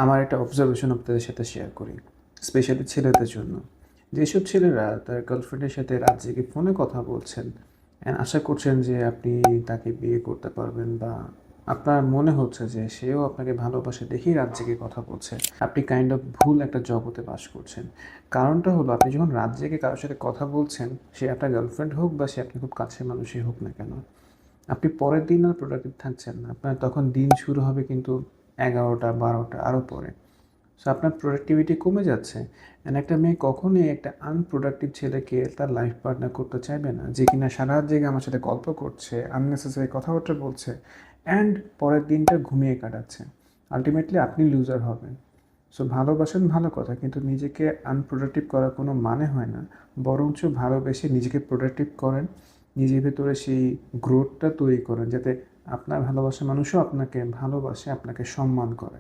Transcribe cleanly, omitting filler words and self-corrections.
আমার একটা অবজারভেশন আপনাদের সাথে শেয়ার করি, স্পেশালি ছেলেদের জন্য। যেসব ছেলেরা তার গার্লফ্রেন্ডের সাথে রাত জেগে ফোনে কথা বলছেন অ্যান্ড আশা করছেন যে আপনি তাকে বিয়ে করতে পারবেন, বা আপনার মনে হচ্ছে যে সেও আপনাকে ভালোবাসে দেখেই রাত জেগে কথা বলছে, আপনি কাইন্ড অফ ভুল একটা জগতে বাস করছেন। কারণটা হলো, আপনি যখন রাত জেগে কারোর সাথে কথা বলছেন, সে আপনার গার্লফ্রেন্ড হোক বা সে আপনার খুব কাছের মানুষই হোক না কেন, আপনি পরের দিন আর প্রোডাক্টিভ থাকছেন না। আপনার তখন দিন শুরু হবে কিন্তু 11টা 12টা আরও পরে। সো আপনার প্রোডাক্টিভিটি কমে যাচ্ছে। অ্যান্ড একটা মেয়ে কখনোই একটা আনপ্রোডাক্টিভ ছেলেকে তার লাইফ পার্টনার করতে চাইবে না, যে কিনা সারা রাত জেগে আমার সাথে গল্প করছে, আননেসেসারি কথাবার্তা বলছে অ্যান্ড পরের দিনটা ঘুমিয়ে কাটাচ্ছে। আলটিমেটলি আপনি লুজার হবেন। সো ভালোবাসেন ভালো কথা, কিন্তু নিজেকে আনপ্রোডাক্টিভ করার কোনো মানে হয় না। বরঞ্চ ভালোবেসে নিজেকে প্রোডাক্টিভ করেন, নিজের ভেতরে সেই গ্রোথটা তৈরি করেন, যাতে আপনার ভালোবাসার মানুষও আপনাকে ভালোবাসে, আপনাকে সম্মান করে।